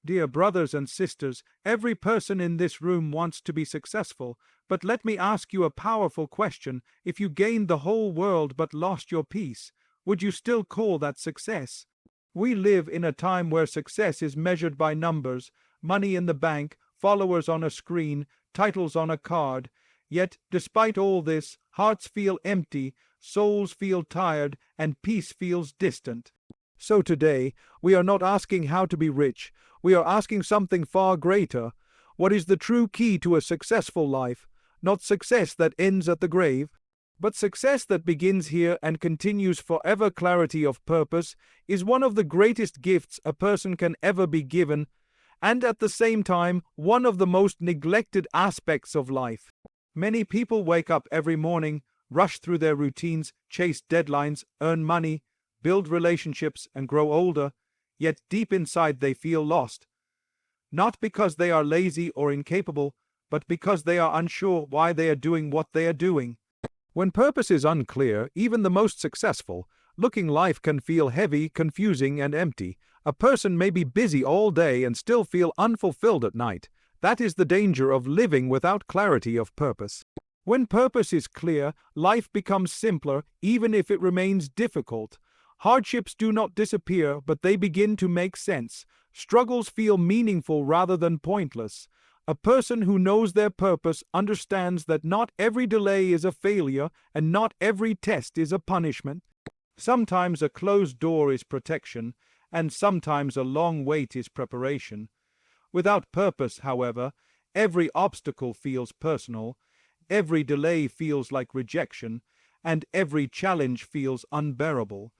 Dear brothers and sisters, every person in this room wants to be successful, but let me ask you a powerful question. If you gained the whole world but lost your peace, would you still call that success? We live in a time where success is measured by numbers, money in the bank, followers on a screen, titles on a card. Yet, despite all this, hearts feel empty, souls feel tired, and peace feels distant. So today, we are not asking how to be rich, we are asking something far greater. What is the true key to a successful life? Not success that ends at the grave, but success that begins here and continues forever. Clarity of purpose is one of the greatest gifts a person can ever be given, and at the same time, one of the most neglected aspects of life. Many people wake up every morning, rush through their routines, chase deadlines, earn money, build relationships, and grow older, yet deep inside they feel lost. Not because they are lazy or incapable, but because they are unsure why they are doing what they are doing. When purpose is unclear, even the most successful looking life can feel heavy, confusing, and empty. A person may be busy all day and still feel unfulfilled at night. That is the danger of living without clarity of purpose. When purpose is clear, life becomes simpler, even if it remains difficult. Hardships do not disappear, but they begin to make sense. Struggles feel meaningful rather than pointless. A person who knows their purpose understands that not every delay is a failure, and not every test is a punishment. Sometimes a closed door is protection, and sometimes a long wait is preparation. Without purpose, however, every obstacle feels personal, every delay feels like rejection, and every challenge feels unbearable.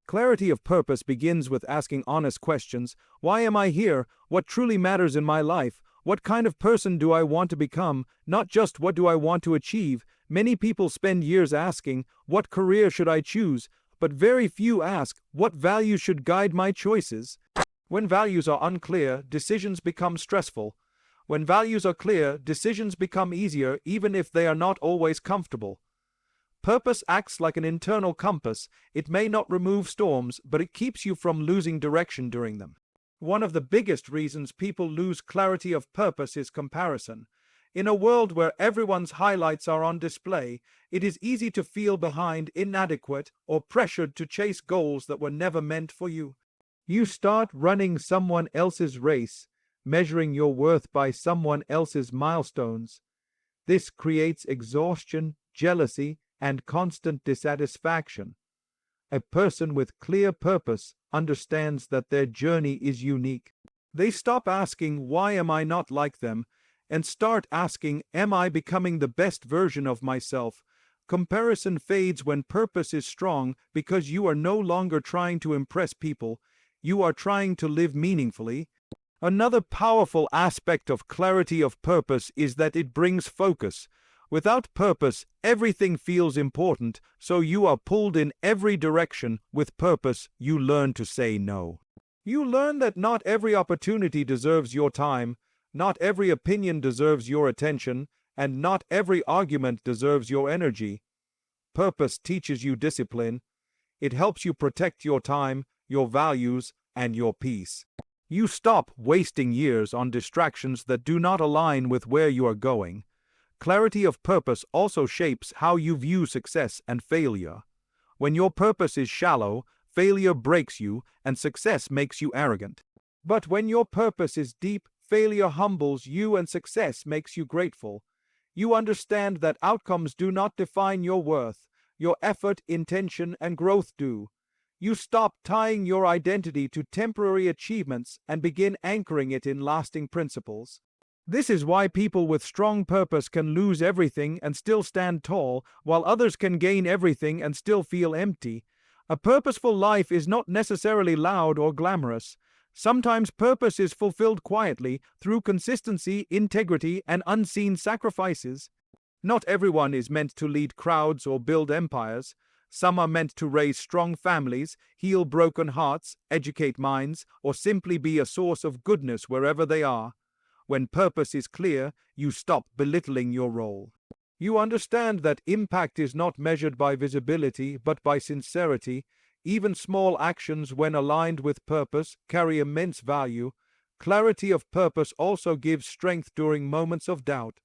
Clarity of purpose begins with asking honest questions. Why am I here? What truly matters in my life? What kind of person do I want to become? Not just what do I want to achieve. Many people spend years asking, what career should I choose? But very few ask, what values should guide my choices? When values are unclear, decisions become stressful. When values are clear, decisions become easier, even if they are not always comfortable. Purpose acts like an internal compass. It may not remove storms, but it keeps you from losing direction during them. One of the biggest reasons people lose clarity of purpose is comparison. In a world where everyone's highlights are on display, it is easy to feel behind, inadequate, or pressured to chase goals that were never meant for you. You start running someone else's race, measuring your worth by someone else's milestones. This creates exhaustion, jealousy, and constant dissatisfaction. A person with clear purpose understands that their journey is unique. They stop asking, why am I not like them? And start asking, am I becoming the best version of myself? Comparison fades when purpose is strong because you are no longer trying to impress people. You are trying to live meaningfully. Another powerful aspect of clarity of purpose is that it brings focus. Without purpose, everything feels important, so you are pulled in every direction. With purpose, you learn to say no. You learn that not every opportunity deserves your time, not every opinion deserves your attention, and not every argument deserves your energy. Purpose teaches you discipline. It helps you protect your time, your values, and your peace. You stop wasting years on distractions that do not align with where you are going. Clarity of purpose also shapes how you view success and failure. When your purpose is shallow, failure breaks you, and success makes you arrogant. But when your purpose is deep, failure humbles you and success makes you grateful. You understand that outcomes do not define your worth. Your effort, intention, and growth do. You stop tying your identity to temporary achievements and begin anchoring it in lasting principles. This is why people with strong purpose can lose everything and still stand tall, while others can gain everything and still feel empty. A purposeful life is not necessarily loud or glamorous. Sometimes purpose is fulfilled quietly through consistency, integrity, and unseen sacrifices. Not everyone is meant to lead crowds or build empires. Some are meant to raise strong families, heal broken hearts, educate minds, or simply be a source of goodness wherever they are. When purpose is clear, you stop belittling your role. You understand that impact is not measured by visibility, but by sincerity. Even small actions, when aligned with purpose, carry immense value. Clarity of purpose also gives strength during moments of doubt.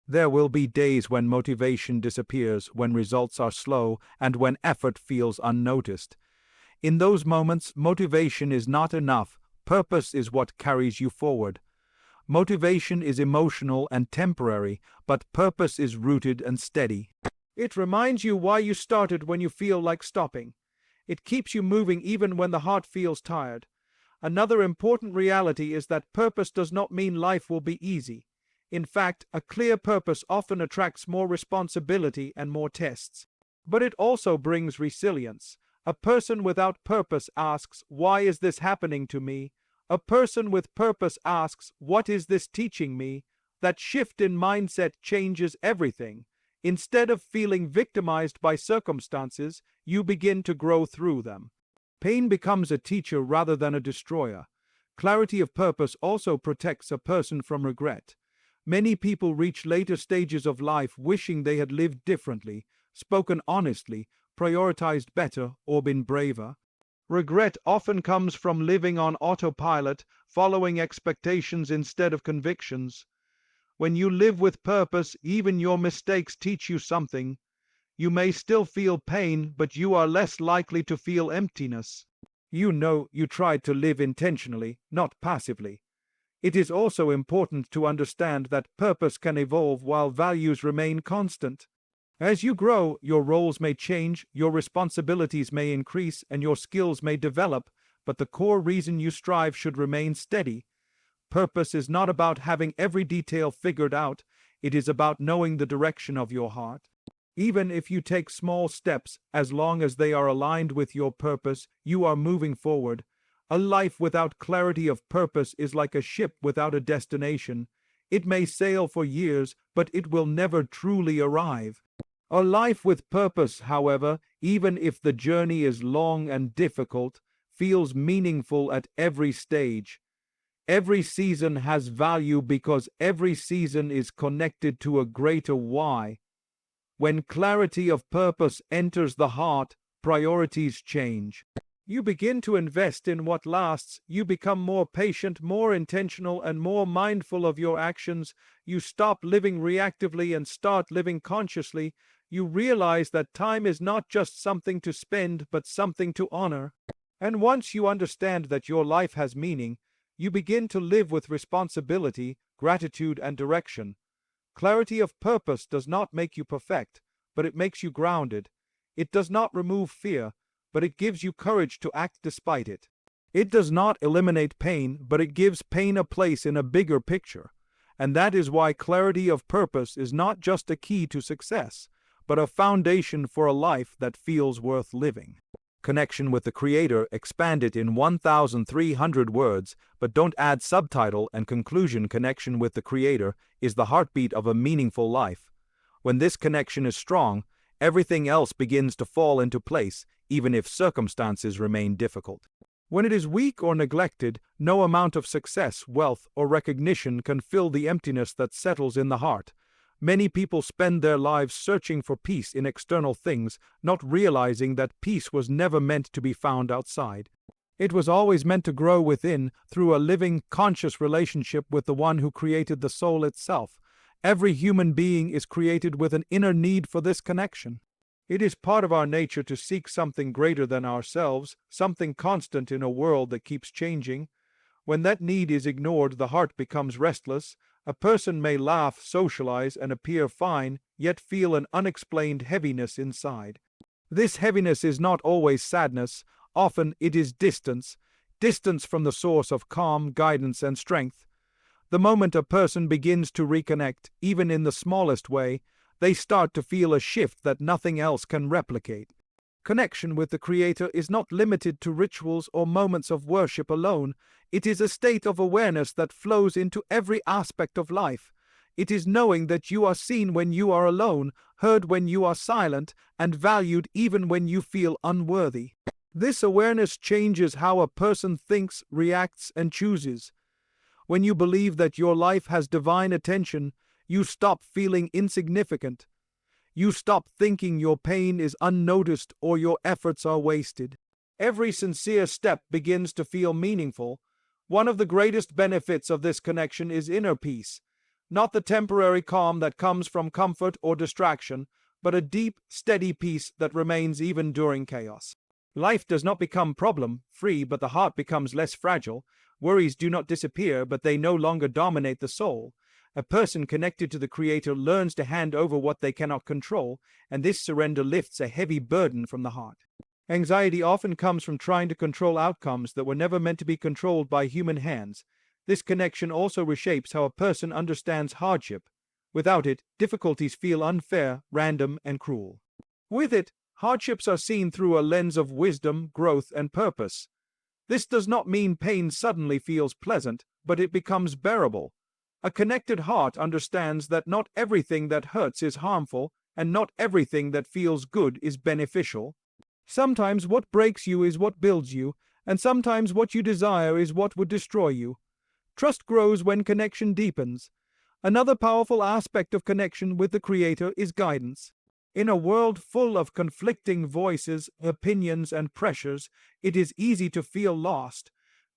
There will be days when motivation disappears, when results are slow, and when effort feels unnoticed. In those moments, motivation is not enough. Purpose is what carries you forward. Motivation is emotional and temporary, but purpose is rooted and steady. It reminds you why you started when you feel like stopping. It keeps you moving even when the heart feels tired. Another important reality is that purpose does not mean life will be easy. In fact, a clear purpose often attracts more responsibility and more tests. But it also brings resilience. A person without purpose asks, "Why is this happening to me?" A person with purpose asks, "What is this teaching me?" That shift in mindset changes everything. Instead of feeling victimized by circumstances, you begin to grow through them. Pain becomes a teacher rather than a destroyer. Clarity of purpose also protects a person from regret. Many people reach later stages of life wishing they had lived differently, spoken honestly, prioritized better, or been braver. Regret often comes from living on autopilot, following expectations instead of convictions. When you live with purpose, even your mistakes teach you something. You may still feel pain, but you are less likely to feel emptiness. You know you tried to live intentionally, not passively. It is also important to understand that purpose can evolve while values remain constant. As you grow, your roles may change, your responsibilities may increase, and your skills may develop, but the core reason you strive should remain steady. Purpose is not about having every detail figured out, it is about knowing the direction of your heart. Even if you take small steps, as long as they are aligned with your purpose, you are moving forward. A life without clarity of purpose is like a ship without a destination. It may sail for years, but it will never truly arrive. A life with purpose, however, even if the journey is long and difficult, feels meaningful at every stage. Every season has value because every season is connected to a greater why. When clarity of purpose enters the heart, priorities change. You begin to invest in what lasts, you become more patient, more intentional, and more mindful of your actions. You stop living reactively and start living consciously. You realize that time is not just something to spend, but something to honor. And once you understand that your life has meaning, you begin to live with responsibility, gratitude, and direction. Clarity of purpose does not make you perfect, but it makes you grounded. It does not remove fear, but it gives you courage to act despite it. It does not eliminate pain, but it gives pain a place in a bigger picture. And that is why clarity of purpose is not just a key to success, but a foundation for a life that feels worth living. Connection with the Creator, expand it in 1,300 words, but don't add subtitle and conclusion. Connection with the Creator is the heartbeat of a meaningful life. When this connection is strong, everything else begins to fall into place, even if circumstances remain difficult. When it is weak or neglected, no amount of success, wealth, or recognition can fill the emptiness that settles in the heart. Many people spend their lives searching for peace in external things, not realizing that peace was never meant to be found outside. It was always meant to grow within, through a living, conscious relationship with the one who created the soul itself. Every human being is created with an inner need for this connection. It is part of our nature to seek something greater than ourselves, something constant in a world that keeps changing. When that need is ignored, the heart becomes restless. A person may laugh, socialize, and appear fine, yet feel an unexplained heaviness inside. This heaviness is not always sadness. Often it is distance, distance from the source of calm, guidance, and strength. The moment a person begins to reconnect, even in the smallest way, they start to feel a shift that nothing else can replicate. Connection with the Creator is not limited to rituals or moments of worship alone. It is a state of awareness that flows into every aspect of life. It is knowing that you are seen when you are alone, heard when you are silent, and valued even when you feel unworthy. This awareness changes how a person thinks, reacts, and chooses. When you believe that your life has divine attention, you stop feeling insignificant. You stop thinking your pain is unnoticed or your efforts are wasted. Every sincere step begins to feel meaningful. One of the greatest benefits of this connection is inner peace, not the temporary calm that comes from comfort or distraction, but a deep, steady peace that remains even during chaos. Life does not become problem-free, but the heart becomes less fragile. Worries do not disappear, but they no longer dominate the soul. A person connected to the Creator learns to hand over what they cannot control, and this surrender lifts a heavy burden from the heart. Anxiety often comes from trying to control outcomes that were never meant to be controlled by human hands. This connection also reshapes how a person understands hardship. Without it, difficulties feel unfair, random, and cruel. With it, hardships are seen through a lens of wisdom, growth, and purpose. This does not mean pain suddenly feels pleasant, but it becomes bearable. A connected heart understands that not everything that hurts is harmful, and not everything that feels good is beneficial. Sometimes what breaks you is what builds you, and sometimes what you desire is what would destroy you. Trust grows when connection deepens. Another powerful aspect of connection with the Creator is guidance. In a world full of conflicting voices, opinions, and pressures, it is easy to feel lost.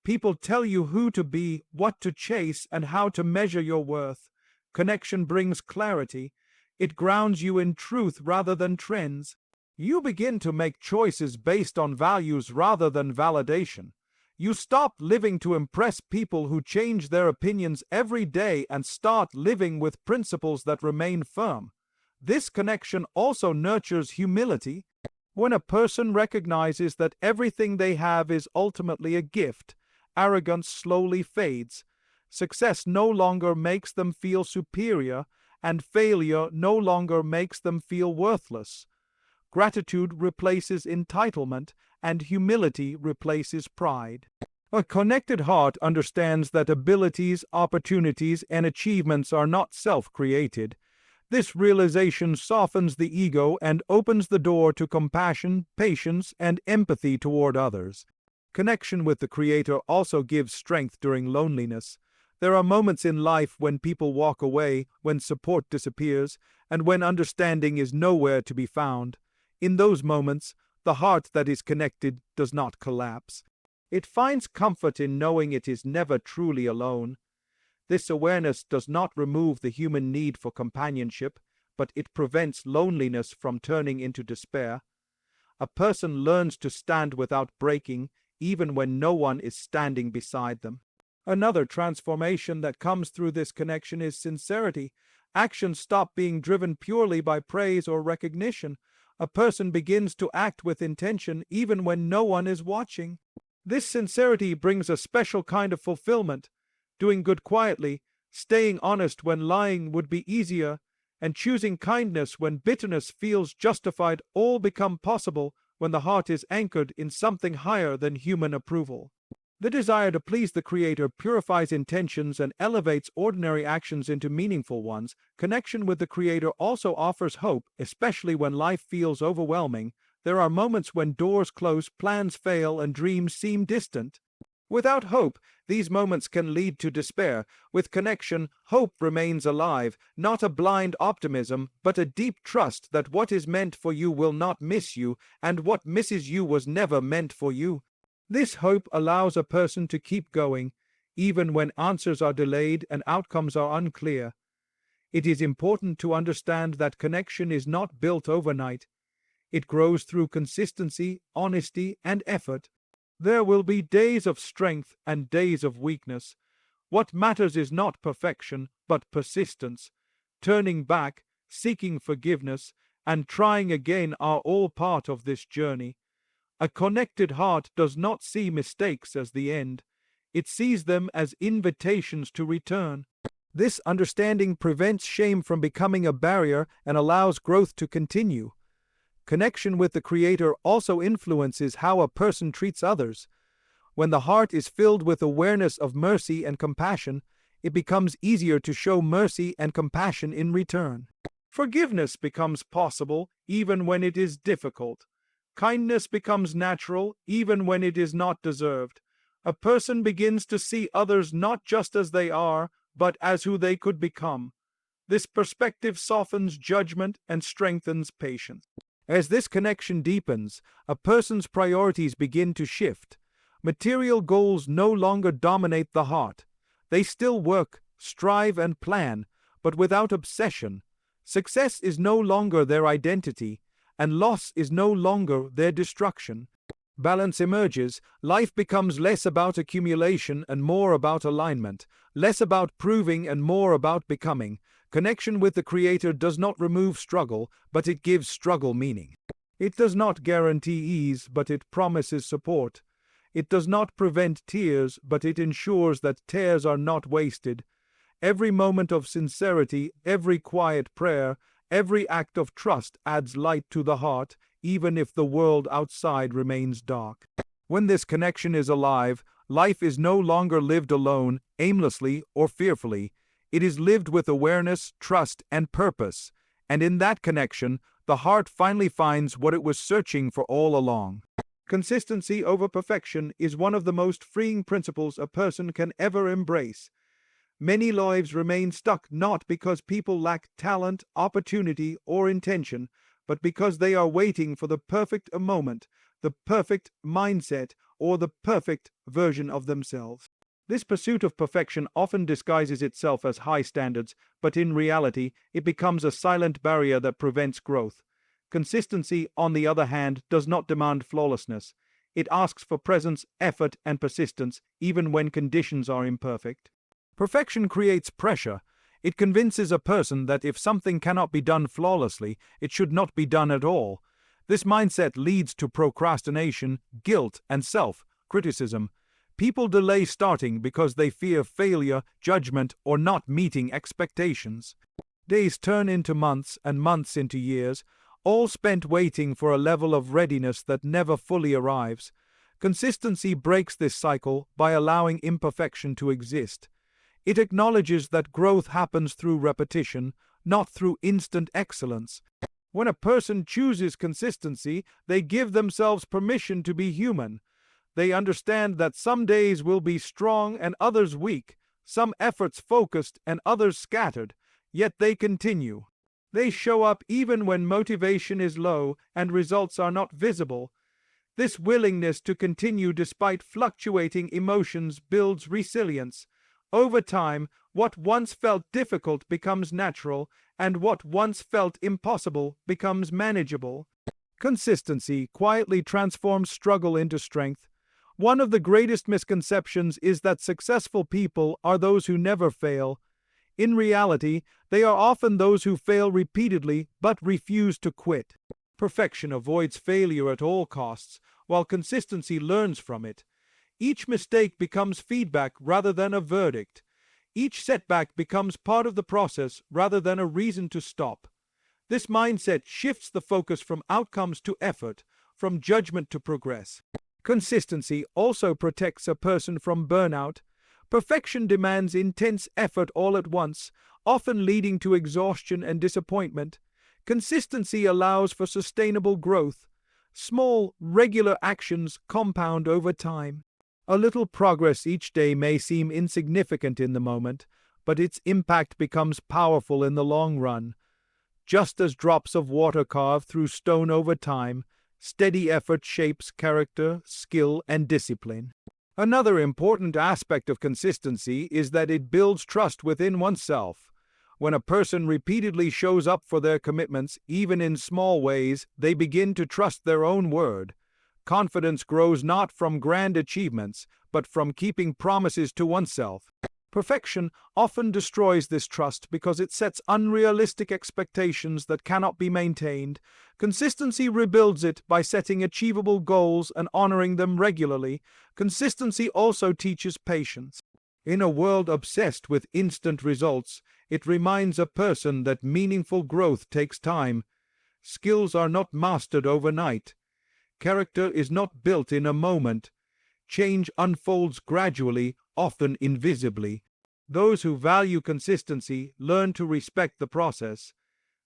People tell you who to be, what to chase, and how to measure your worth. Connection brings clarity. It grounds you in truth rather than trends. You begin to make choices based on values rather than validation. You stop living to impress people who change their opinions every day and start living with principles that remain firm. This connection also nurtures humility. When a person recognizes that everything they have is ultimately a gift, arrogance slowly fades. Success no longer makes them feel superior, and failure no longer makes them feel worthless. Gratitude replaces entitlement, and humility replaces pride. A connected heart understands that abilities, opportunities, and achievements are not self-created. This realization softens the ego and opens the door to compassion, patience, and empathy toward others. Connection with the Creator also gives strength during loneliness. There are moments in life when people walk away, when support disappears, and when understanding is nowhere to be found. In those moments, the heart that is connected does not collapse. It finds comfort in knowing it is never truly alone. This awareness does not remove the human need for companionship, but it prevents loneliness from turning into despair. A person learns to stand without breaking, even when no one is standing beside them. Another transformation that comes through this connection is sincerity. Actions stop being driven purely by praise or recognition. A person begins to act with intention even when no one is watching. This sincerity brings a special kind of fulfillment. Doing good quietly, staying honest when lying would be easier, and choosing kindness when bitterness feels justified all become possible when the heart is anchored in something higher than human approval. The desire to please the Creator purifies intentions and elevates ordinary actions into meaningful ones. Connection with the Creator also offers hope, especially when life feels overwhelming. There are moments when doors close, plans fail, and dreams seem distant. Without hope, these moments can lead to despair. With connection, hope remains alive, not a blind optimism, but a deep trust that what is meant for you will not miss you, and what misses you was never meant for you. This hope allows a person to keep going, even when answers are delayed and outcomes are unclear. It is important to understand that connection is not built overnight. It grows through consistency, honesty, and effort. There will be days of strength and days of weakness. What matters is not perfection, but persistence. Turning back, seeking forgiveness, and trying again are all part of this journey. A connected heart does not see mistakes as the end. It sees them as invitations to return. This understanding prevents shame from becoming a barrier and allows growth to continue. Connection with the Creator also influences how a person treats others. When the heart is filled with awareness of mercy and compassion, it becomes easier to show mercy and compassion in return. Forgiveness becomes possible even when it is difficult. Kindness becomes natural even when it is not deserved. A person begins to see others not just as they are, but as who they could become. This perspective softens judgment and strengthens patience. As this connection deepens, a person's priorities begin to shift. Material goals no longer dominate the heart. They still work, strive, and plan, but without obsession. Success is no longer their identity, and loss is no longer their destruction. Balance emerges. Life becomes less about accumulation and more about alignment, less about proving and more about becoming. Connection with the Creator does not remove struggle, but it gives struggle meaning. It does not guarantee ease, but it promises support. It does not prevent tears, but it ensures that tears are not wasted. Every moment of sincerity, every quiet prayer, every act of trust adds light to the heart, even if the world outside remains dark. When this connection is alive, life is no longer lived alone, aimlessly, or fearfully. It is lived with awareness, trust, and purpose. And in that connection, the heart finally finds what it was searching for all along. Consistency over perfection is one of the most freeing principles a person can ever embrace. Many lives remain stuck not because people lack talent, opportunity, or intention, but because they are waiting for the perfect moment, the perfect mindset, or the perfect version of themselves. This pursuit of perfection often disguises itself as high standards, but in reality, it becomes a silent barrier that prevents growth. Consistency, on the other hand, does not demand flawlessness. It asks for presence, effort, and persistence, even when conditions are imperfect. Perfection creates pressure. It convinces a person that if something cannot be done flawlessly, it should not be done at all. This mindset leads to procrastination, guilt, and self-criticism. People delay starting because they fear failure, judgment, or not meeting expectations. Days turn into months and months into years, all spent waiting for a level of readiness that never fully arrives. Consistency breaks this cycle by allowing imperfection to exist. It acknowledges that growth happens through repetition, not through instant excellence. When a person chooses consistency, they give themselves permission to be human. They understand that some days will be strong and others weak, some efforts focused and others scattered, yet they continue. They show up even when motivation is low and results are not visible. This willingness to continue despite fluctuating emotions builds resilience. Over time, what once felt difficult becomes natural, and what once felt impossible becomes manageable. Consistency quietly transforms struggle into strength. One of the greatest misconceptions is that successful people are those who never fail. In reality, they are often those who fail repeatedly but refuse to quit. Perfection avoids failure at all costs, while consistency learns from it. Each mistake becomes feedback rather than a verdict. Each setback becomes part of the process rather than a reason to stop. This mindset shifts the focus from outcomes to effort, from judgment to progress. Consistency also protects a person from burnout. Perfection demands intense effort all at once, often leading to exhaustion and disappointment. Consistency allows for sustainable growth. Small, regular actions compound over time. A little progress each day may seem insignificant in the moment, but its impact becomes powerful in the long run. Just as drops of water carve through stone over time, steady effort shapes character, skill, and discipline. Another important aspect of consistency is that it builds trust within oneself. When a person repeatedly shows up for their commitments, even in small ways, they begin to trust their own word. Confidence grows not from grand achievements, but from keeping promises to oneself. Perfection often destroys this trust because it sets unrealistic expectations that cannot be maintained. Consistency rebuilds it by setting achievable goals and honoring them regularly. Consistency also teaches patience. In a world obsessed with instant results, it reminds a person that meaningful growth takes time. Skills are not mastered overnight. Character is not built in a moment. Change unfolds gradually, often invisibly. Those who value consistency learn to respect the process.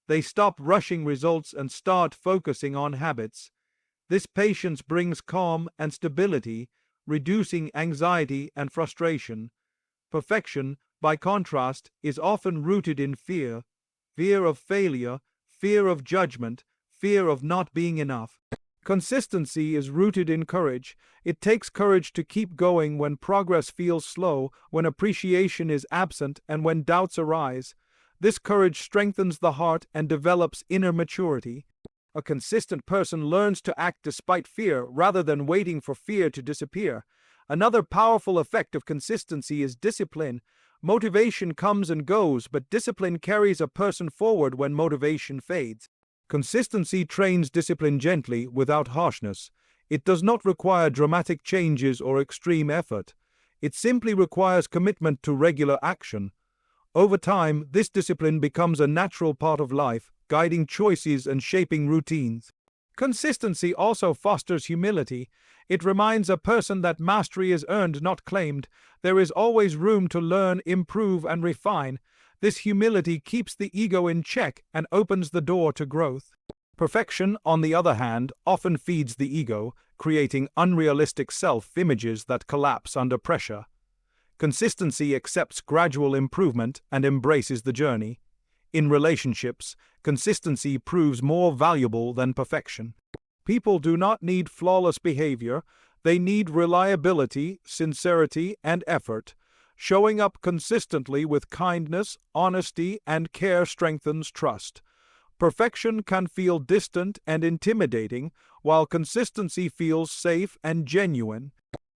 They stop rushing results and start focusing on habits. This patience brings calm and stability, reducing anxiety and frustration. Perfection, by contrast, is often rooted in fear. Fear of failure, fear of judgment, fear of not being enough. Consistency is rooted in courage. It takes courage to keep going when progress feels slow, when appreciation is absent, and when doubts arise. This courage strengthens the heart and develops inner maturity. A consistent person learns to act despite fear rather than waiting for fear to disappear. Another powerful effect of consistency is discipline. Motivation comes and goes, but discipline carries a person forward when motivation fades. Consistency trains discipline gently, without harshness. It does not require dramatic changes or extreme effort. It simply requires commitment to regular action. Over time, this discipline becomes a natural part of life, guiding choices and shaping routines. Consistency also fosters humility. It reminds a person that mastery is earned, not claimed. There is always room to learn, improve, and refine. This humility keeps the ego in check and opens the door to growth. Perfection, on the other hand, often feeds the ego, creating unrealistic self-images that collapse under pressure. Consistency accepts gradual improvement and embraces the journey. In relationships, consistency proves more valuable than perfection. People do not need flawless behavior, they need reliability, sincerity, and effort. Showing up consistently with kindness, honesty, and care strengthens trust. Perfection can feel distant and intimidating, while consistency feels safe and genuine.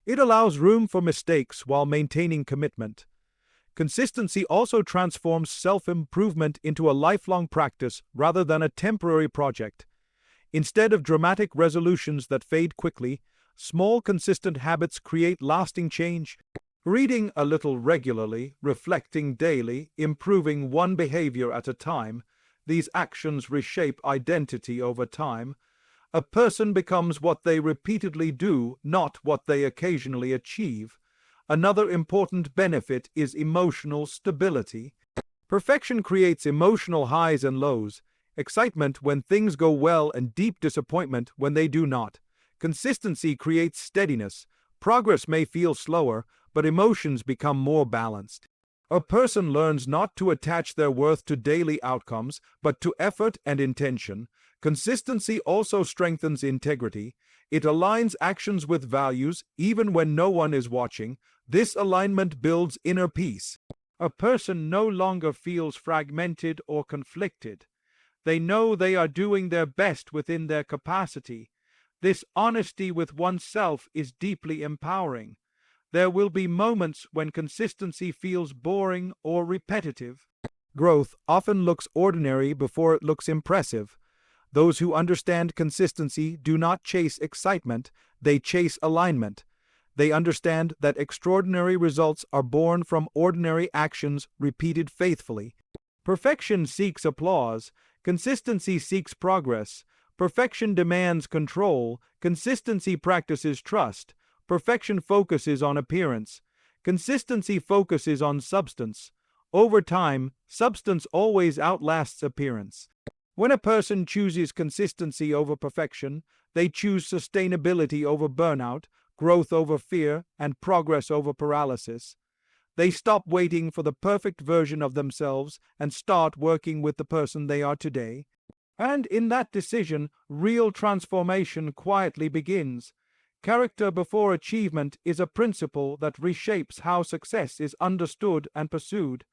It allows room for mistakes while maintaining commitment. Consistency also transforms self-improvement into a lifelong practice rather than a temporary project. Instead of dramatic resolutions that fade quickly, small consistent habits create lasting change. Reading a little regularly, reflecting daily, improving one behavior at a time, these actions reshape identity over time. A person becomes what they repeatedly do, not what they occasionally achieve. Another important benefit is emotional stability. Perfection creates emotional highs and lows, excitement when things go well and deep disappointment when they do not. Consistency creates steadiness. Progress may feel slower, but emotions become more balanced. A person learns not to attach their worth to daily outcomes, but to effort and intention. Consistency also strengthens integrity. It aligns actions with values, even when no one is watching. This alignment builds inner peace. A person no longer feels fragmented or conflicted. They know they are doing their best within their capacity. This honesty with oneself is deeply empowering. There will be moments when consistency feels boring or repetitive. Growth often looks ordinary before it looks impressive. Those who understand consistency do not chase excitement, they chase alignment. They understand that extraordinary results are born from ordinary actions repeated faithfully. Perfection seeks applause, consistency seeks progress. Perfection demands control, consistency practices trust. Perfection focuses on appearance. Consistency focuses on substance. Over time, substance always outlasts appearance. When a person chooses consistency over perfection, they choose sustainability over burnout, growth over fear, and progress over paralysis. They stop waiting for the perfect version of themselves and start working with the person they are today. And in that decision, real transformation quietly begins. Character before achievement is a principle that reshapes how success is understood and pursued.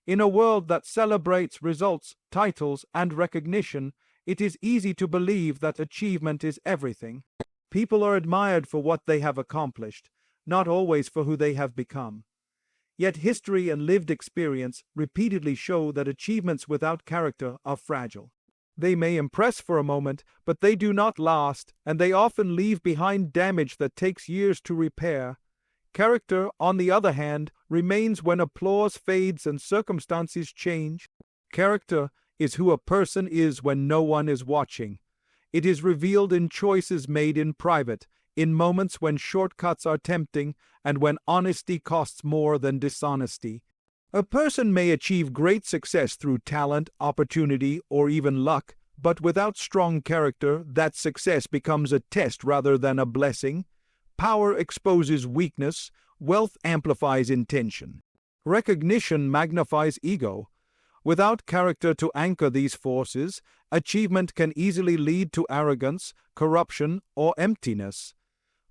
In a world that celebrates results, titles, and recognition, it is easy to believe that achievement is everything. People are admired for what they have accomplished, not always for who they have become. Yet history and lived experience repeatedly show that achievements without character are fragile. They may impress for a moment, but they do not last, and they often leave behind damage that takes years to repair. Character, on the other hand, remains when applause fades and circumstances change. Character is who a person is when no one is watching. It is revealed in choices made in private, in moments when shortcuts are tempting, and when honesty costs more than dishonesty. A person may achieve great success through talent, opportunity, or even luck, but without strong character, that success becomes a test rather than a blessing. Power exposes weakness, wealth amplifies intention. Recognition magnifies ego. Without character to anchor these forces, achievement can easily lead to arrogance, corruption, or emptiness.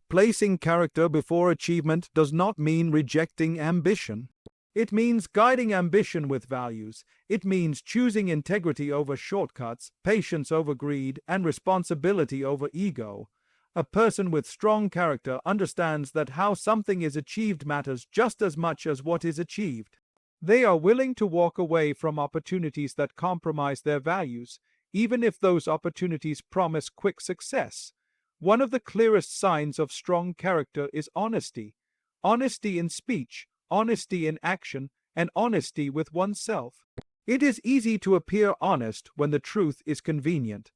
Placing character before achievement does not mean rejecting ambition. It means guiding ambition with values. It means choosing integrity over shortcuts, patience over greed, and responsibility over ego. A person with strong character understands that how something is achieved matters just as much as what is achieved. They are willing to walk away from opportunities that compromise their values, even if those opportunities promise quick success. One of the clearest signs of strong character is honesty. Honesty in speech, honesty in action, and honesty with oneself. It is easy to appear honest when the truth is convenient.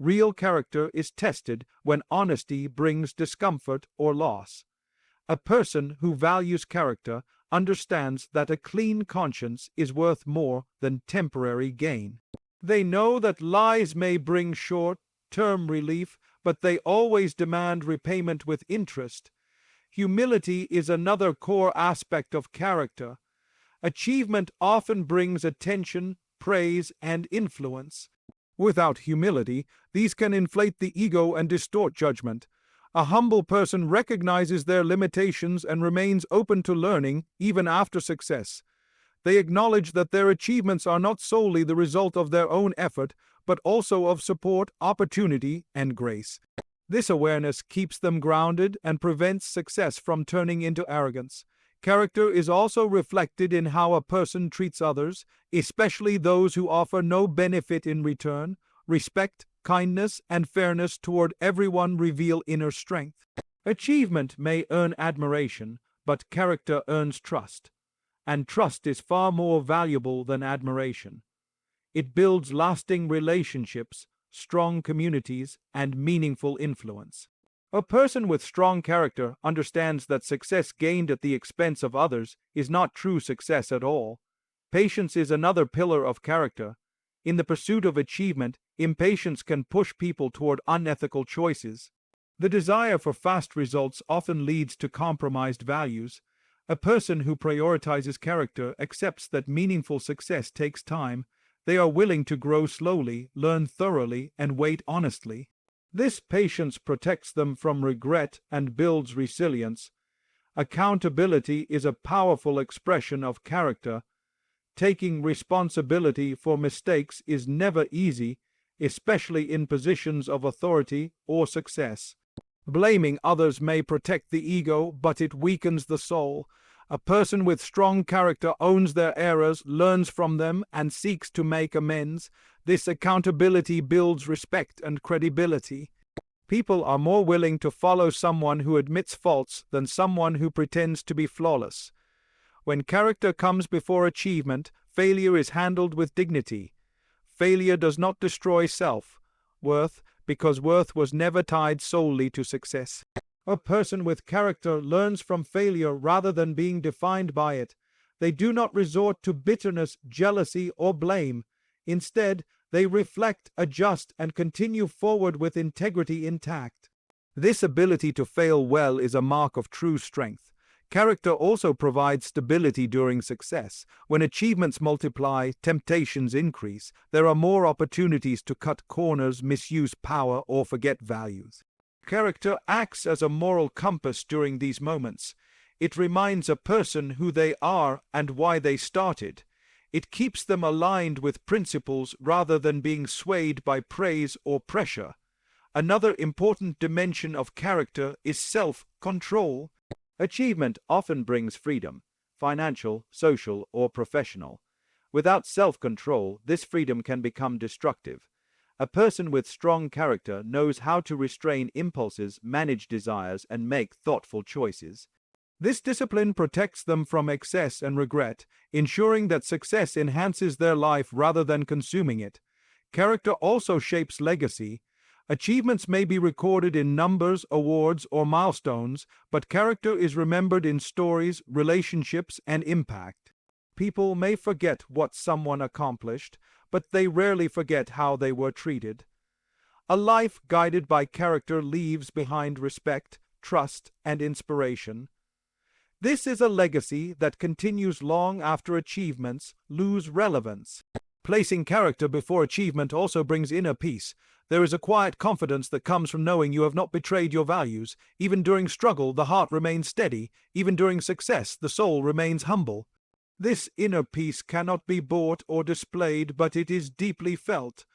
Real character is tested when honesty brings discomfort or loss. A person who values character understands that a clean conscience is worth more than temporary gain. They know that lies may bring short-term relief, but they always demand repayment with interest. Humility is another core aspect of character. Achievement often brings attention, praise, and influence. Without humility, these can inflate the ego and distort judgment. A humble person recognizes their limitations and remains open to learning even after success. They acknowledge that their achievements are not solely the result of their own effort, but also of support, opportunity, and grace. This awareness keeps them grounded and prevents success from turning into arrogance. Character is also reflected in how a person treats others, especially those who offer no benefit in return. Respect, kindness, and fairness toward everyone reveal inner strength. Achievement may earn admiration, but character earns trust. And trust is far more valuable than admiration. It builds lasting relationships, strong communities, and meaningful influence. A person with strong character understands that success gained at the expense of others is not true success at all. Patience is another pillar of character. In the pursuit of achievement, impatience can push people toward unethical choices. The desire for fast results often leads to compromised values. A person who prioritizes character accepts that meaningful success takes time. They are willing to grow slowly, learn thoroughly, and wait honestly. This patience protects them from regret and builds resilience. Accountability is a powerful expression of character. Taking responsibility for mistakes is never easy, especially in positions of authority or success. Blaming others may protect the ego, but it weakens the soul. A person with strong character owns their errors, learns from them, and seeks to make amends. This accountability builds respect and credibility. People are more willing to follow someone who admits faults than someone who pretends to be flawless. When character comes before achievement, failure is handled with dignity. Failure does not destroy self-worth, because worth was never tied solely to success. A person with character learns from failure rather than being defined by it. They do not resort to bitterness, jealousy, or blame. Instead, they reflect, adjust, and continue forward with integrity intact. This ability to fail well is a mark of true strength. Character also provides stability during success. When achievements multiply, temptations increase. There are more opportunities to cut corners, misuse power, or forget values. Character acts as a moral compass during these moments. It reminds a person who they are and why they started. It keeps them aligned with principles rather than being swayed by praise or pressure. Another important dimension of character is self-control. Achievement often brings freedom, financial, social, or professional. Without self-control, this freedom can become destructive. A person with strong character knows how to restrain impulses, manage desires, and make thoughtful choices. This discipline protects them from excess and regret, ensuring that success enhances their life rather than consuming it. Character also shapes legacy. Achievements may be recorded in numbers, awards, or milestones, but character is remembered in stories, relationships, and impact. People may forget what someone accomplished, but they rarely forget how they were treated. A life guided by character leaves behind respect, trust, and inspiration. This is a legacy that continues long after achievements lose relevance. Placing character before achievement also brings inner peace. There is a quiet confidence that comes from knowing you have not betrayed your values. Even during struggle, the heart remains steady. Even during success, the soul remains humble. This inner peace cannot be bought or displayed, but it is deeply felt.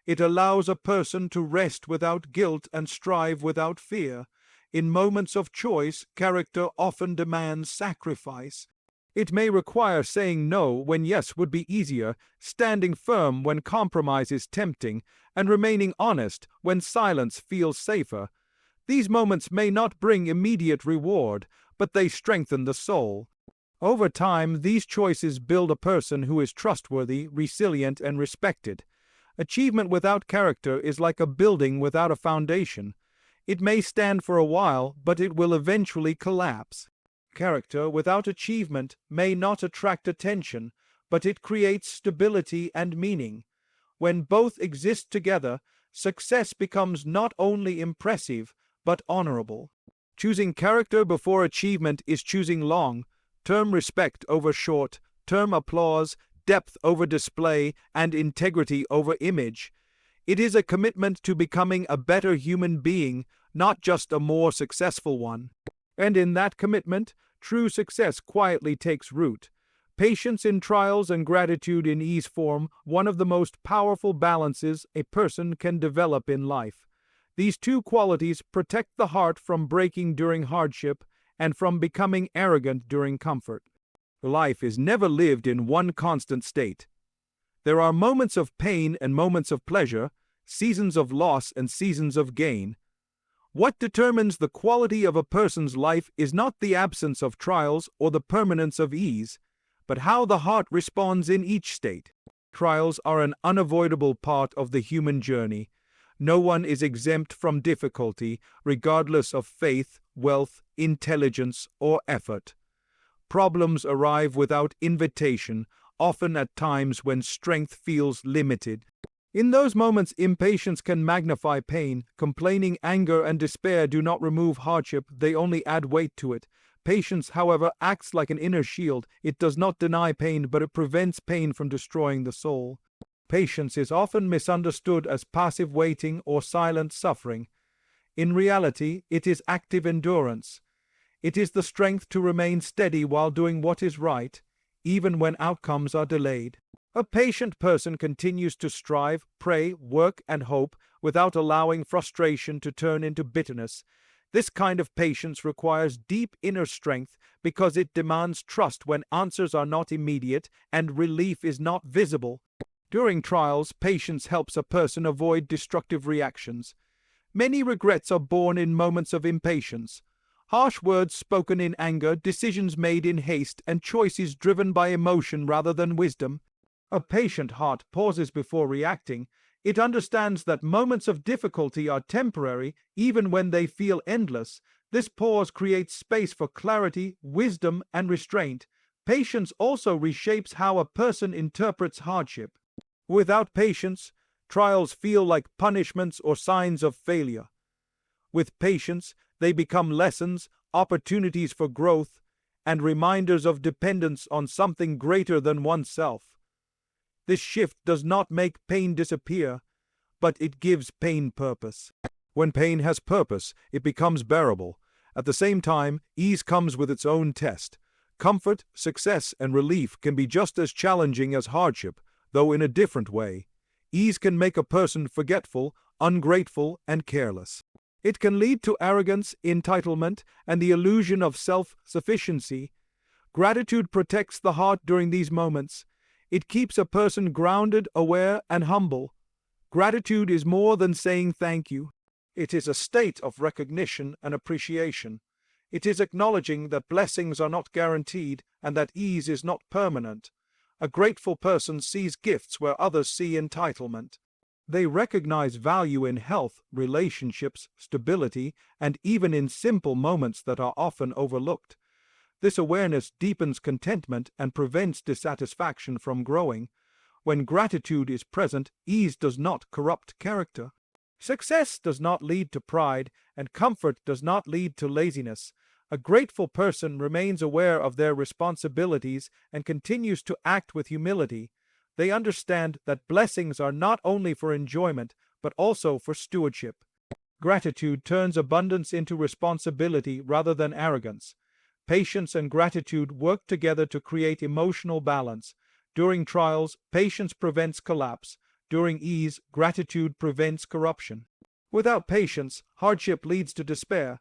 It allows a person to rest without guilt and strive without fear. In moments of choice, character often demands sacrifice. It may require saying no when yes would be easier, standing firm when compromise is tempting, and remaining honest when silence feels safer. These moments may not bring immediate reward, but they strengthen the soul. Over time, these choices build a person who is trustworthy, resilient, and respected. Achievement without character is like a building without a foundation. It may stand for a while, but it will eventually collapse. Character without achievement may not attract attention, but it creates stability and meaning. When both exist together, success becomes not only impressive, but honorable. Choosing character before achievement is choosing long-term respect over short-term applause, depth over display, and integrity over image. It is a commitment to becoming a better human being, not just a more successful one. And in that commitment, true success quietly takes root. Patience in trials and gratitude in ease form one of the most powerful balances a person can develop in life. These two qualities protect the heart from breaking during hardship and from becoming arrogant during comfort. Life is never lived in one constant state. There are moments of pain and moments of pleasure, seasons of loss and seasons of gain. What determines the quality of a person's life is not the absence of trials or the permanence of ease, but how the heart responds in each state. Trials are an unavoidable part of the human journey. No one is exempt from difficulty, regardless of faith, wealth, intelligence, or effort. Problems arrive without invitation, often at times when strength feels limited. In those moments, impatience can magnify pain. Complaining, anger, and despair do not remove hardship, they only add weight to it. Patience, however, acts like an inner shield. It does not deny pain, but it prevents pain from destroying the soul. Patience is often misunderstood as passive waiting or silent suffering. In reality, it is active endurance. It is the strength to remain steady while doing what is right, even when outcomes are delayed. A patient person continues to strive, pray, work, and hope without allowing frustration to turn into bitterness. This kind of patience requires deep inner strength because it demands trust when answers are not immediate and relief is not visible. During trials, patience helps a person avoid destructive reactions. Many regrets are born in moments of impatience. Harsh words spoken in anger, decisions made in haste, and choices driven by emotion rather than wisdom. A patient heart pauses before reacting. It understands that moments of difficulty are temporary, even when they feel endless. This pause creates space for clarity, wisdom, and restraint. Patience also reshapes how a person interprets hardship. Without patience, trials feel like punishments or signs of failure. With patience, they become lessons, opportunities for growth, and reminders of dependence on something greater than oneself. This shift does not make pain disappear, but it gives pain purpose. When pain has purpose, it becomes bearable. At the same time, ease comes with its own test. Comfort, success, and relief can be just as challenging as hardship, though in a different way. Ease can make a person forgetful, ungrateful, and careless. It can lead to arrogance, entitlement, and the illusion of self-sufficiency. Gratitude protects the heart during these moments. It keeps a person grounded, aware, and humble. Gratitude is more than saying thank you. It is a state of recognition and appreciation. It is acknowledging that blessings are not guaranteed and that ease is not permanent. A grateful person sees gifts where others see entitlement. They recognize value in health, relationships, stability, and even in simple moments that are often overlooked. This awareness deepens contentment and prevents dissatisfaction from growing. When gratitude is present, ease does not corrupt character. Success does not lead to pride, and comfort does not lead to laziness. A grateful person remains aware of their responsibilities and continues to act with humility. They understand that blessings are not only for enjoyment, but also for stewardship. Gratitude turns abundance into responsibility rather than arrogance. Patience and gratitude work together to create emotional balance. During trials, patience prevents collapse. During ease, gratitude prevents corruption. Without patience, hardship leads to despair.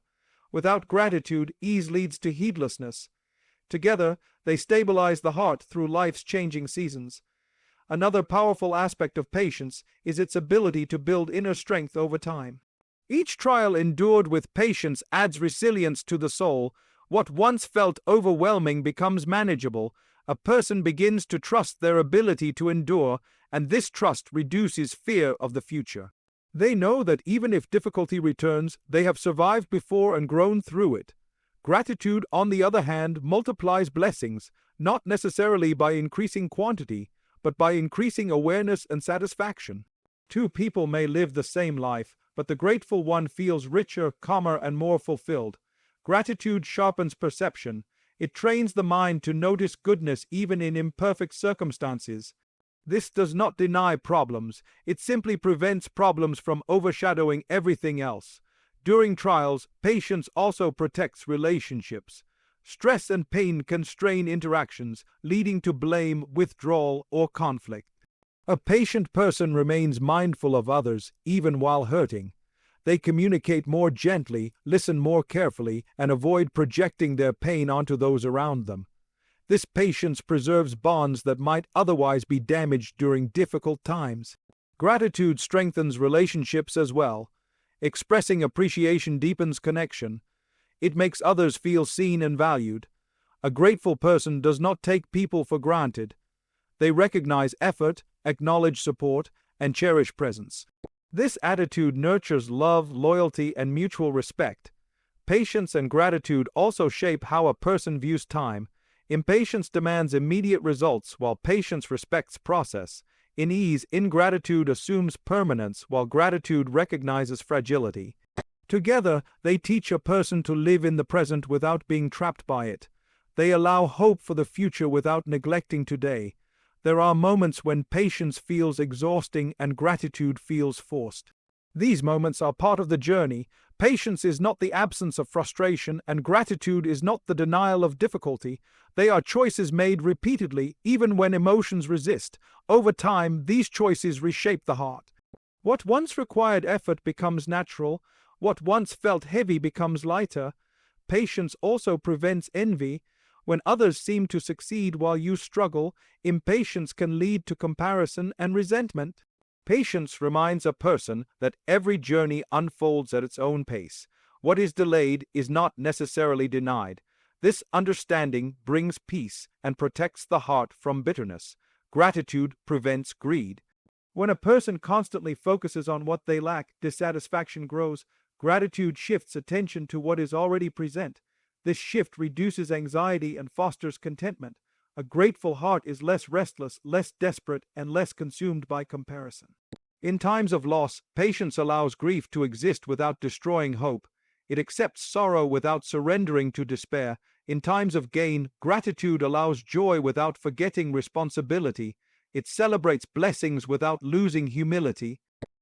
Without gratitude, ease leads to heedlessness. Together, they stabilize the heart through life's changing seasons. Another powerful aspect of patience is its ability to build inner strength over time. Each trial endured with patience adds resilience to the soul. What once felt overwhelming becomes manageable. A person begins to trust their ability to endure, and this trust reduces fear of the future. They know that even if difficulty returns, they have survived before and grown through it. Gratitude, on the other hand, multiplies blessings, not necessarily by increasing quantity, but by increasing awareness and satisfaction. Two people may live the same life, but the grateful one feels richer, calmer, and more fulfilled. Gratitude sharpens perception. It trains the mind to notice goodness even in imperfect circumstances. This does not deny problems, it simply prevents problems from overshadowing everything else. During trials, patience also protects relationships. Stress and pain can strain interactions, leading to blame, withdrawal, or conflict. A patient person remains mindful of others, even while hurting. They communicate more gently, listen more carefully, and avoid projecting their pain onto those around them. This patience preserves bonds that might otherwise be damaged during difficult times. Gratitude strengthens relationships as well. Expressing appreciation deepens connection. It makes others feel seen and valued. A grateful person does not take people for granted. They recognize effort, acknowledge support, and cherish presence. This attitude nurtures love, loyalty, and mutual respect. Patience and gratitude also shape how a person views time. Impatience demands immediate results, while patience respects process. In ease, ingratitude assumes permanence, while gratitude recognizes fragility. Together, they teach a person to live in the present without being trapped by it. They allow hope for the future without neglecting today. There are moments when patience feels exhausting and gratitude feels forced. These moments are part of the journey. Patience is not the absence of frustration, and gratitude is not the denial of difficulty. They are choices made repeatedly, even when emotions resist. Over time, these choices reshape the heart. What once required effort becomes natural. What once felt heavy becomes lighter. Patience also prevents envy. When others seem to succeed while you struggle, impatience can lead to comparison and resentment. Patience reminds a person that every journey unfolds at its own pace. What is delayed is not necessarily denied. This understanding brings peace and protects the heart from bitterness. Gratitude prevents greed. When a person constantly focuses on what they lack, dissatisfaction grows. Gratitude shifts attention to what is already present. This shift reduces anxiety and fosters contentment. A grateful heart is less restless, less desperate, and less consumed by comparison. In times of loss, patience allows grief to exist without destroying hope. It accepts sorrow without surrendering to despair. In times of gain, gratitude allows joy without forgetting responsibility. It celebrates blessings without losing humility.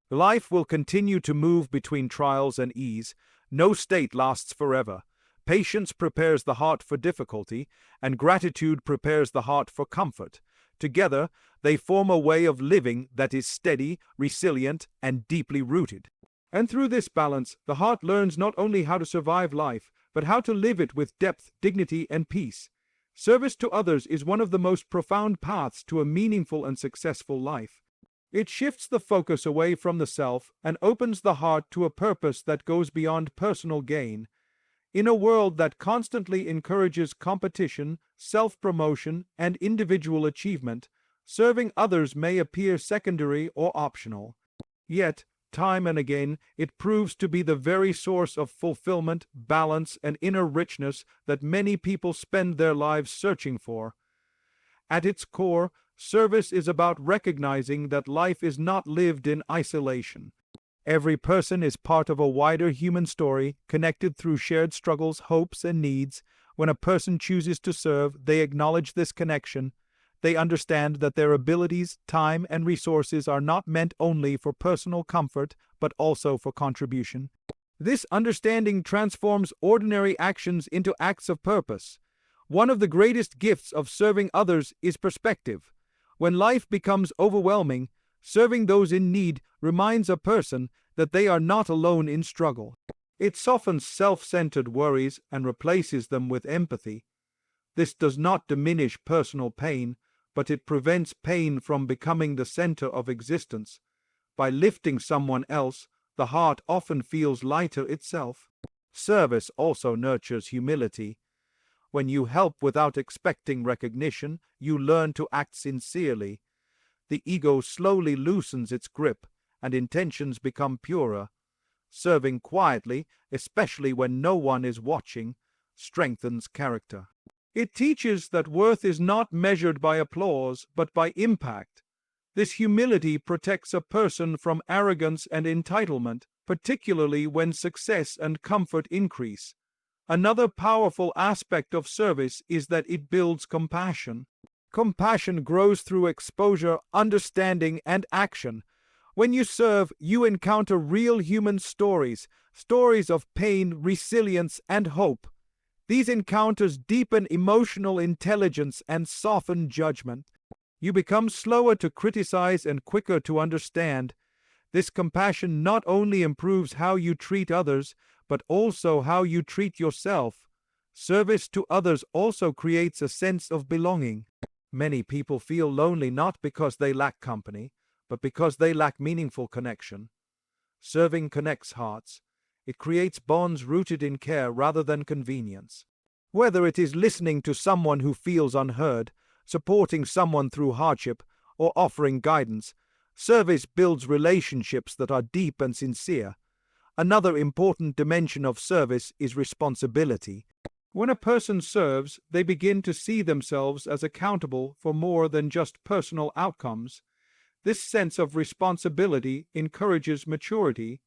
Life will continue to move between trials and ease. No state lasts forever. Patience prepares the heart for difficulty, and gratitude prepares the heart for comfort. Together, they form a way of living that is steady, resilient, and deeply rooted. And through this balance, the heart learns not only how to survive life, but how to live it with depth, dignity, and peace. Service to others is one of the most profound paths to a meaningful and successful life. It shifts the focus away from the self and opens the heart to a purpose that goes beyond personal gain. In a world that constantly encourages competition, self-promotion, and individual achievement, serving others may appear secondary or optional. Yet, time and again, it proves to be the very source of fulfillment, balance, and inner richness that many people spend their lives searching for. At its core, service is about recognizing that life is not lived in isolation. Every person is part of a wider human story, connected through shared struggles, hopes, and needs. When a person chooses to serve, they acknowledge this connection. They understand that their abilities, time, and resources are not meant only for personal comfort, but also for contribution. This understanding transforms ordinary actions into acts of purpose. One of the greatest gifts of serving others is perspective. When life becomes overwhelming, serving those in need reminds a person that they are not alone in struggle. It softens self-centered worries and replaces them with empathy. This does not diminish personal pain, but it prevents pain from becoming the center of existence. By lifting someone else, the heart often feels lighter itself. Service also nurtures humility. When you help without expecting recognition, you learn to act sincerely. The ego slowly loosens its grip, and intentions become purer. Serving quietly, especially when no one is watching, strengthens character. It teaches that worth is not measured by applause, but by impact. This humility protects a person from arrogance and entitlement, particularly when success and comfort increase. Another powerful aspect of service is that it builds compassion. Compassion grows through exposure, understanding, and action. When you serve, you encounter real human stories, stories of pain, resilience, and hope. These encounters deepen emotional intelligence and soften judgment. You become slower to criticize and quicker to understand. This compassion not only improves how you treat others, but also how you treat yourself. Service to others also creates a sense of belonging. Many people feel lonely not because they lack company, but because they lack meaningful connection. Serving connects hearts. It creates bonds rooted in care rather than convenience. Whether it is listening to someone who feels unheard, supporting someone through hardship, or offering guidance, service builds relationships that are deep and sincere. Another important dimension of service is responsibility. When a person serves, they begin to see themselves as accountable for more than just personal outcomes. This sense of responsibility encourages maturity.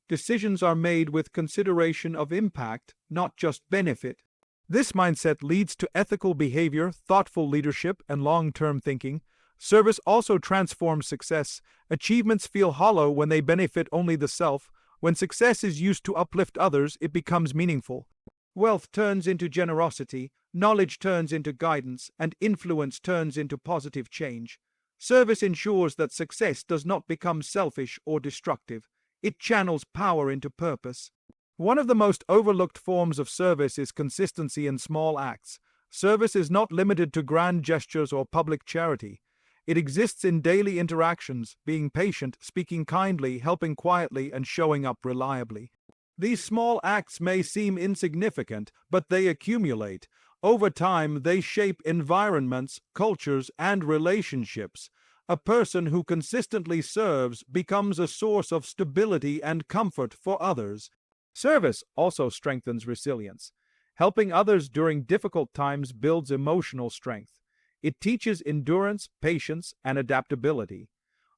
Decisions are made with consideration of impact, not just benefit. This mindset leads to ethical behavior, thoughtful leadership, and long-term thinking. Service also transforms success. Achievements feel hollow when they benefit only the self. When success is used to uplift others, it becomes meaningful. Wealth turns into generosity, knowledge turns into guidance, and influence turns into positive change. Service ensures that success does not become selfish or destructive. It channels power into purpose. One of the most overlooked forms of service is consistency in small acts. Service is not limited to grand gestures or public charity. It exists in daily interactions, being patient, speaking kindly, helping quietly, and showing up reliably. These small acts may seem insignificant, but they accumulate. Over time, they shape environments, cultures, and relationships. A person who consistently serves becomes a source of stability and comfort for others. Service also strengthens resilience. Helping others during difficult times builds emotional strength. It teaches endurance, patience, and adaptability.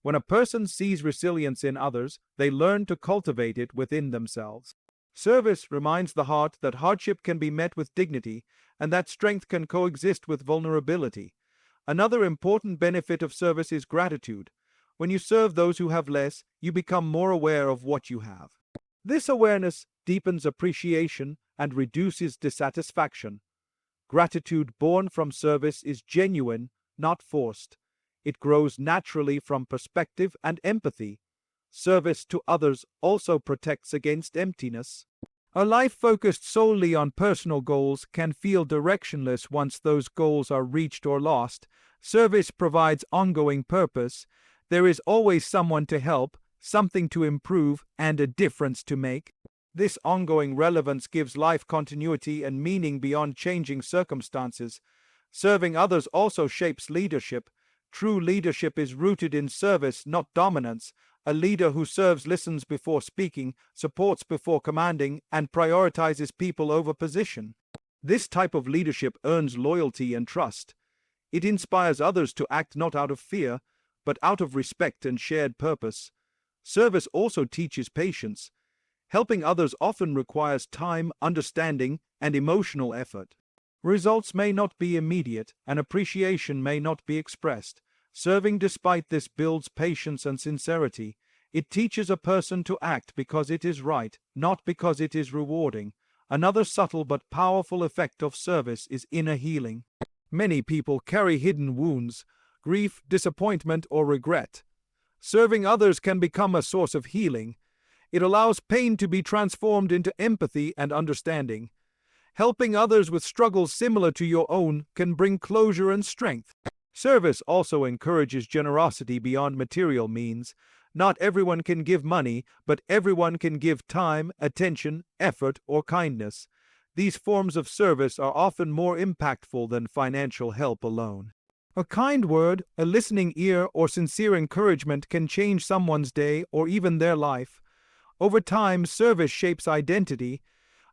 When a person sees resilience in others, they learn to cultivate it within themselves. Service reminds the heart that hardship can be met with dignity and that strength can coexist with vulnerability. Another important benefit of service is gratitude. When you serve those who have less, you become more aware of what you have. This awareness deepens appreciation and reduces dissatisfaction. Gratitude born from service is genuine, not forced. It grows naturally from perspective and empathy. Service to others also protects against emptiness. A life focused solely on personal goals can feel directionless once those goals are reached or lost. Service provides ongoing purpose. There is always someone to help, something to improve, and a difference to make. This ongoing relevance gives life continuity and meaning beyond changing circumstances. Serving others also shapes leadership. True leadership is rooted in service, not dominance. A leader who serves listens before speaking, supports before commanding, and prioritizes people over position. This type of leadership earns loyalty and trust. It inspires others to act not out of fear, but out of respect and shared purpose. Service also teaches patience. Helping others often requires time, understanding, and emotional effort. Results may not be immediate, and appreciation may not be expressed. Serving despite this builds patience and sincerity. It teaches a person to act because it is right, not because it is rewarding. Another subtle but powerful effect of service is inner healing. Many people carry hidden wounds, grief, disappointment, or regret. Serving others can become a source of healing. It allows pain to be transformed into empathy and understanding. Helping others with struggles similar to your own can bring closure and strength. Service also encourages generosity beyond material means. Not everyone can give money, but everyone can give time, attention, effort, or kindness. These forms of service are often more impactful than financial help alone. A kind word, a listening ear, or sincere encouragement can change someone's day or even their life. Over time, service shapes identity.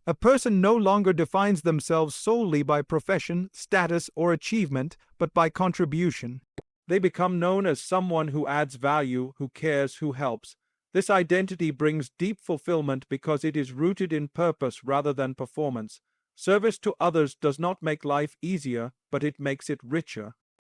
A person no longer defines themselves solely by profession, status, or achievement, but by contribution. They become known as someone who adds value, who cares, who helps. This identity brings deep fulfillment because it is rooted in purpose rather than performance. Service to others does not make life easier, but it makes it richer.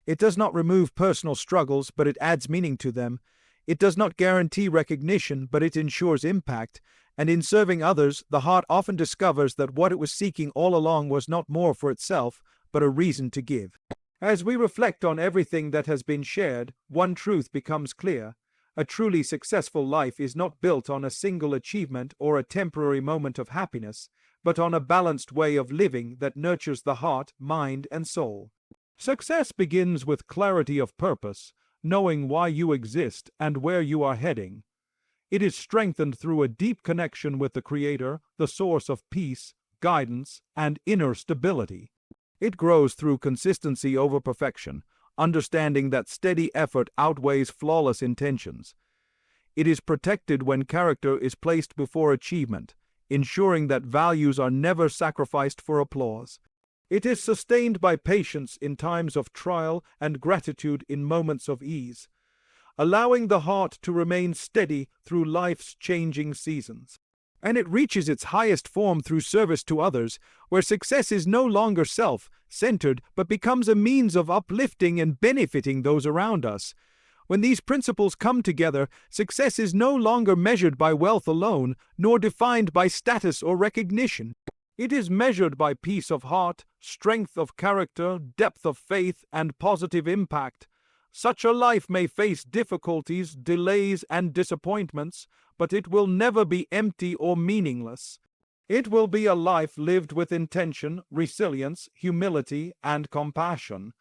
It does not remove personal struggles, but it adds meaning to them. It does not guarantee recognition, but it ensures impact. And in serving others, the heart often discovers that what it was seeking all along was not more for itself, but a reason to give. As we reflect on everything that has been shared, one truth becomes clear. A truly successful life is not built on a single achievement or a temporary moment of happiness, but on a balanced way of living that nurtures the heart, mind, and soul. Success begins with clarity of purpose, knowing why you exist and where you are heading. It is strengthened through a deep connection with the Creator, the source of peace, guidance, and inner stability. It grows through consistency over perfection, understanding that steady effort outweighs flawless intentions. It is protected when character is placed before achievement, ensuring that values are never sacrificed for applause. It is sustained by patience in times of trial and gratitude in moments of ease, allowing the heart to remain steady through life's changing seasons. And it reaches its highest form through service to others, where success is no longer self-centered, but becomes a means of uplifting and benefiting those around us. When these principles come together, success is no longer measured by wealth alone, nor defined by status or recognition. It is measured by peace of heart, strength of character, depth of faith, and positive impact. Such a life may face difficulties, delays, and disappointments, but it will never be empty or meaningless. It will be a life lived with intention, resilience, humility, and compassion.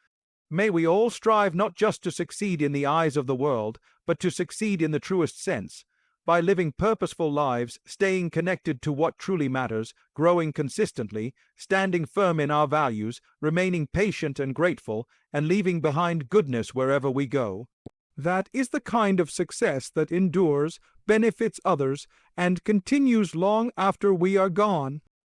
May we all strive not just to succeed in the eyes of the world, but to succeed in the truest sense, by living purposeful lives, staying connected to what truly matters, growing consistently, standing firm in our values, remaining patient and grateful, and leaving behind goodness wherever we go. That is the kind of success that endures, benefits others, and continues long after we are gone.